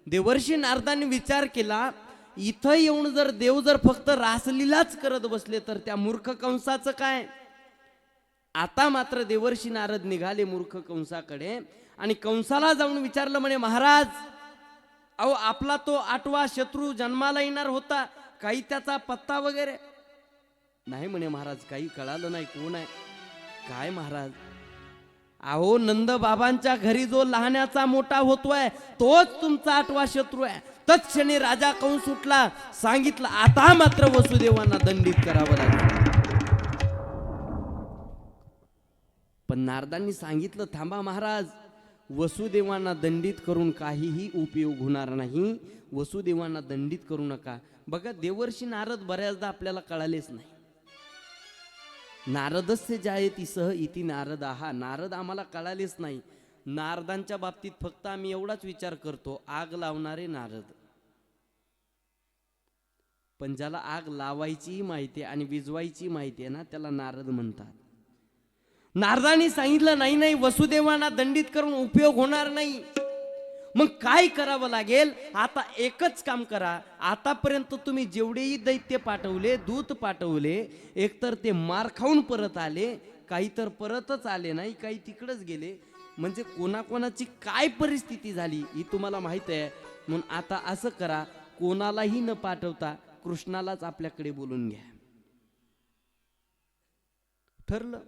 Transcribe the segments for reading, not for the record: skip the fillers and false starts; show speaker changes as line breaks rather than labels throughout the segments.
देवर्षी नारदांनी विचार केला, इथं येऊन जर देव जर फक्त रासलीलाच करत बसले तर त्या मूर्ख कंसाचं काय. आता मात्र देवर्षी नारद निघाले मूर्ख कंसाकडे आणि कंसाला जाऊन विचारलं म्हणे, महाराज अहो आपला तो 8वा शत्रू जन्माला येणार होता, काही त्याचा पत्ता वगैरे नाही. म्हणे महाराज काही कळालं नाही, कोण आहे काय महाराज. अहो नंद बाबांच्या घरी जो लहानाचा मोठा होतोय तोच तुमचा 8वा शत्रू आहे. तत्क्षणी राजा कंस उठला, सांगितलं आता मात्र वसुदेवांना दंडित करावं लागेल. पण नारदांनी सांगितलं, थांबा महाराज, वसुदेवांना दंडित करून काहीही उपयोग होणार नाही, वसुदेवांना दंडित करू नका. बघा देवर्षी नारद बऱ्याचदा आपल्याला कळालेच नाही. नारदस्य जायती सह इति नारद आहा, नारद आम्हाला कळालेच नाही. नारदांच्या बाबतीत फक्त आम्ही एवढाच विचार करतो, आग लावणारे नारद. पण ज्याला आग लावायचीही माहिती आणि विजवायची माहिती आहे ना, त्याला नारद म्हणतात. नारदांनी सांगितलं नाही नाही, वसुदेवांना दंडित करून उपयोग होणार नाही. मग काय करावं लागेल, आता एकच काम करा. आतापर्यंत तुम्ही जेवढेही दैत्य पाठवले, दूत पाठवले, एकतर ते मार खाऊन परत आले, काही तर परतच आले नाही, काही तिकडच गेले. म्हणजे कोणाकोणाची काय परिस्थिती झाली ही तुम्हाला माहित आहे. म्हणून आता असं करा, कोणालाही न पाठवता कृष्णालाच आपल्याकडे बोलून घ्या. ठरलं.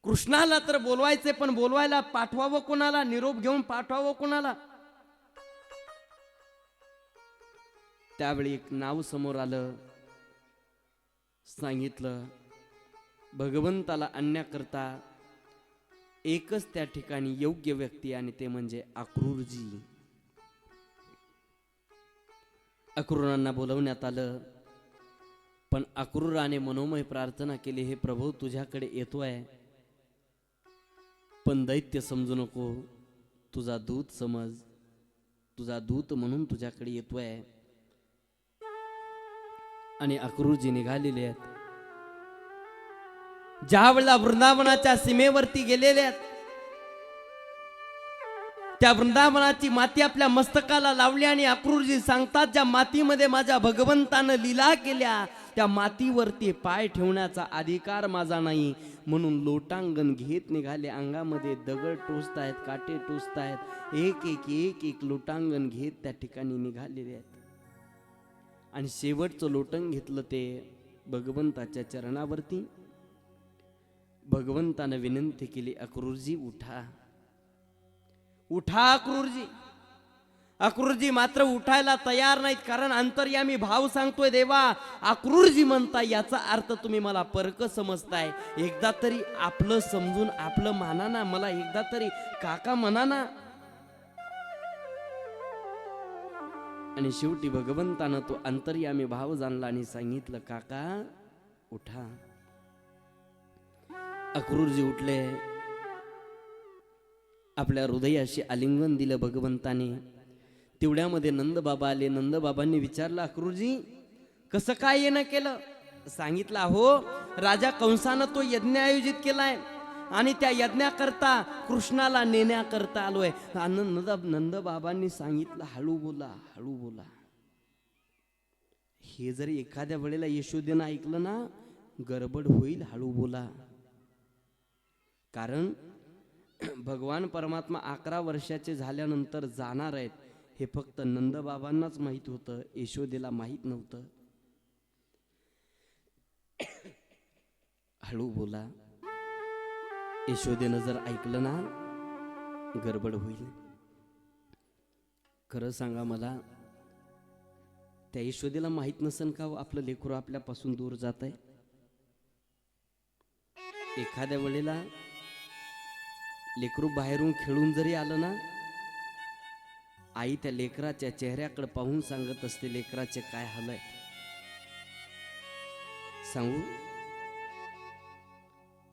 कृष्णाला तर बोलवायचे, पण बोलवायला पाठवावं कोणाला, निरोप घेऊन पाठवावं कोणाला. त्यावेळी एक नाव समोर आलं. सांगितलं भगवंताला आणण्याकरता एकच त्या ठिकाणी योग्य व्यक्ती, आणि ते म्हणजे अक्रूरजी. अक्रूरांना बोलवण्यात आलं. पण अक्रूराने मनोमय प्रार्थना केली, हे प्रभू तुझ्याकडे येतोय, पण दैत्य समजू नको, तुझा दूत समज, तुझा दूत म्हणून तुझ्याकडे येतोय. आणि अक्रूरजी निघालेले आहेत. ज्या वेळेला वृंदावनाच्या सीमेवरती गेलेले आहेत, त्या वृंदावनाची माती आपल्या मस्तकाला लावली आणि अक्रूरजी सांगतात, ज्या मातीमध्ये माझ्या भगवंतानं लीला केल्या त्या मातीवरती पाय ठेवण्याचा अधिकार माझा नाही, म्हणून लोटांगण घेत निघाले. अंगामध्ये दगड टोचतायत, काटे टोचतायत, एक एक एक एक लोटांगण घेत त्या ठिकाणी निघालेले आहेत. आणि शेवटचं लोटंग घेतलं ते भगवंताच्या चरणावरती. भगवंतानं विनंती केली, अक्रूरजी उठा, उठा अक्रूरजी. अक्रूरजी मात्र उठायला तयार नाहीत, कारण अंतर्यामी भाव सांगतोय, देवा अक्रूरजी म्हणताय याचा अर्थ तुम्ही मला परक समजताय. एकदा तरी आपलं समजून आपलं माना ना, मला एकदा तरी काका म्हणा ना. आणि शेवटी भगवंतानं तो अंतर्यामी भाव जाणला आणि सांगितलं, काका उठा. अक्रूरजी उठले. आपल्या हृदयाशी आलिंगन दिलं भगवंताने. तेवढ्यामध्ये नंदबाबा आले. नंदबाबांनी विचारलं, अक्रूरजी कसं काय येणं केलं. सांगितलं, हो राजा कंसानं तो यज्ञ आयोजित केलाय आणि त्या यज्ञाकरता कृष्णाला नेण्याकरता आलोय. नंदबाबांनी सांगितलं, हळू बोला, हळू बोला. हे जरी एखाद्या वेळेला यशोदेनं ऐकलं ना, गडबड होईल, हळू बोला. कारण भगवान परमात्मा 11 वर्षाचे झाल्यानंतर जाणार आहेत, हे फक्त नंदबाबांनाच माहित होतं, यशोदेला माहित नव्हतं. हळू बोला. यशोदेनं जर ऐकलं ना, गडबड होईल. खरं सांगा मला, त्या यशोदेला माहित नसेल का आपलं लेकरू आपल्यापासून दूर जात आहे. एखाद्या वेळेला लेकरू बाहेरून खेळून जरी आलं ना, आई त्या लेकराच्या चेहऱ्याकडे पाहून सांगत असते, लेकराचे काय हाल आहेत. सांगू,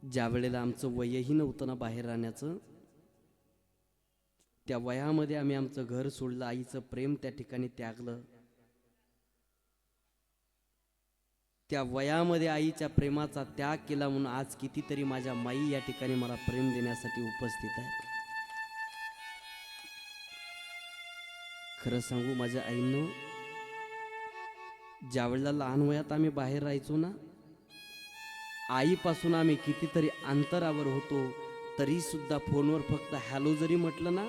ज्या वेळेला आमचं वयही नव्हतं ना बाहेर राहण्याचं, त्या वयामध्ये आम्ही आमचं घर सोडलं, आईचं प्रेम त्या ठिकाणी त्यागलं. त्या वयामध्ये आईच्या प्रेमाचा त्याग केला म्हणून आज कितीतरी माझ्या माई या ठिकाणी मला प्रेम देण्यासाठी उपस्थित आहेत. खरं सांगू माझ्या आईनं, ज्यावेळेला लहान वयात आम्ही बाहेर राहायचो ना, आईपासून आम्ही कितीतरी अंतरावर होतो, तरी सुद्धा फोनवर फक्त हॅलो जरी म्हटलं ना,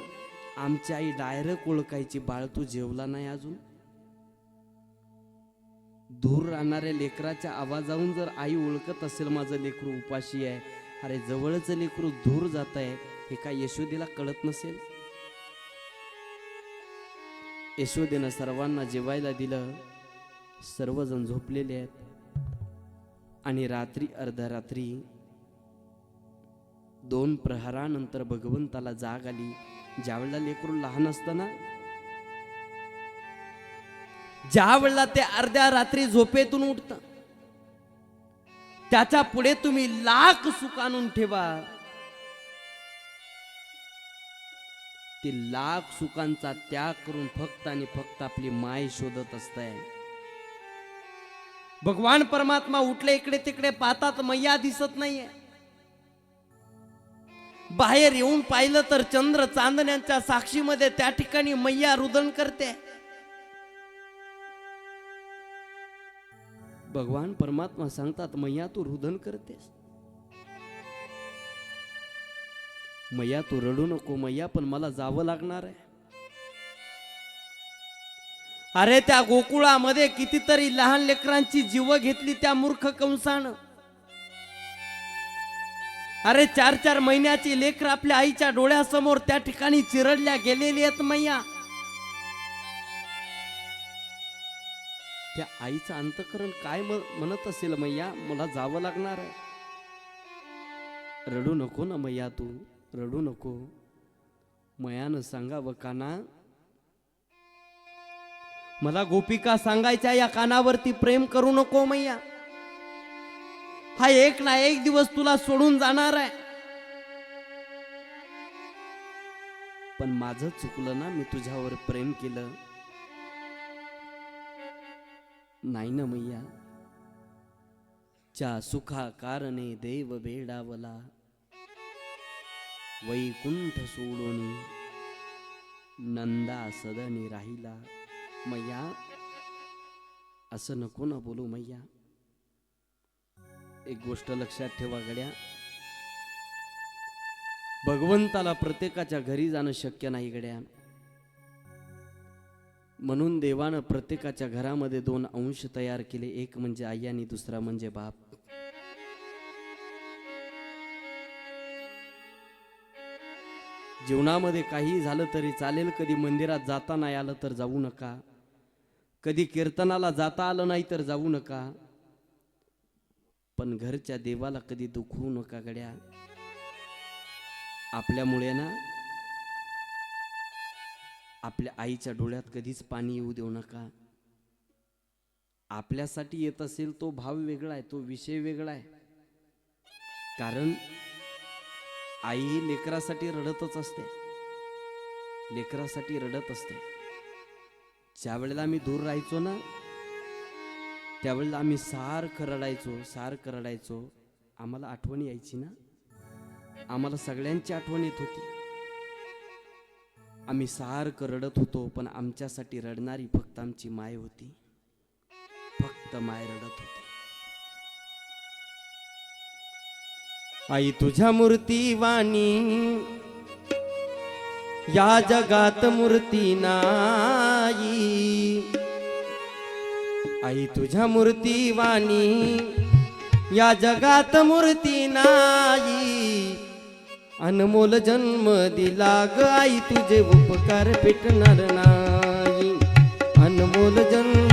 आमची आई डायरेक्ट ओळखायची, बाळ तू जेवला नाही अजून. दूर राहणाऱ्या लेकराच्या आवाजावरून जर आई ओळखत असेल माझं लेकरू उपाशी आहे, अरे जवळच लेकरू दूर जात आहे, हे काय यशोदेला कळत नसेल? यशोदेनं सर्वांना जेवायला दिलं, सर्वजण झोपलेले आहेत आणि रात्री अर्धरात्री 2 प्रहरानंतर भगवंताला जाग आली. ज्यावेळेला लेकरू लहान असतं ना, ज्या वेळेला ते अर्ध्या रात्री झोपेतून उठतं, त्याच्या पुढे तुम्ही लाख सुख आणून ठेवा, ते लाख सुखांचा त्याग करून फक्त आणि फक्त आपली माय शोधत असताय. भगवान परमात्मा उठले, इकडे तिकडे पाहतात, मैया दिसत नाहीये. बाहेर येऊन पाहिलं तर चंद्र चांदण्यांच्या साक्षीमध्ये त्या ठिकाणी मैया रुदन करते. भगवान परमात्मा सांगतात, मैया तू रुदन करतेस, मैया तू रडू नको, मैया पण मला जावं लागणार आहे. अरे त्या गोकुळामध्ये कितीतरी लहान लेकरांची जीव घेतली त्या मूर्ख कंसानं. अरे 4-4 महिन्याची लेकर आपल्या आईच्या डोळ्यासमोर त्या ठिकाणी चिरडल्या गेलेली आहेत मैया. त्या आईचं अंतःकरण काय म्हणत असेल, मैया मला जावं लागणार आहे. रडू नको ना मैया, तू रडू नको. मैयानं सांगावं, काना मला गोपिका सांगायच्या, या कानावरती प्रेम करू नको मैया, हा एक ना एक दिवस तुला सोडून जाणार आहे. पण माझं चुकलं ना, मी तुझ्यावर प्रेम केलं नाही ना मैया. च्या सुखा कारणे देव बेडावला, वैकुंठ सोडून नंदा सदनी राहिला. मैया असं नको ना बोलू मैया. एक गोष्ट लक्षात ठेवा गड्या, भगवंताला प्रत्येकाच्या घरी जाणं शक्य नाही गड्या. म्हणून देवानं प्रत्येकाच्या घरामध्ये 2 अंश तयार केले, एक म्हणजे आई आणि दुसरा म्हणजे बाप. जीवनामध्ये काही झालं तरी चालेल, कधी मंदिरात जाता नाही आलं तर जाऊ नका, कधी कीर्तनाला जाता आलं नाही तर जाऊ नका, पण घरच्या देवाला कधी दुखवू नका गड्या. आपल्यामुळे ना आपल्या आईच्या डोळ्यात कधीच पाणी येऊ देऊ नका. आपल्यासाठी येत असेल तो भाव वेगळा आहे, तो विषय वेगळा आहे. कारण आई लेकरासाठी रडतच असते, लेकरासाठी रडत असते. ज्या वेळेला आम्ही दूर राहायचो ना, त्यावेळेला आम्ही सारखं रडायचो. आम्हाला आठवण यायची ना, आम्हाला सगळ्यांची आठवण येत होती. आम्ही सारखं रडत होतो, पण आमच्यासाठी रडणारी फक्त आमची माय होती, फक्त माय रडत होती. आई तुझ्या मूर्ती वाणी या जगात मूर्ती नाही, आई तुझ्या मूर्ती वाणी या जगात मूर्ती नाही. अनमोल जन्म दिला ग आई, तुझे उपकार पेटणार नाही. अनमोल जन्म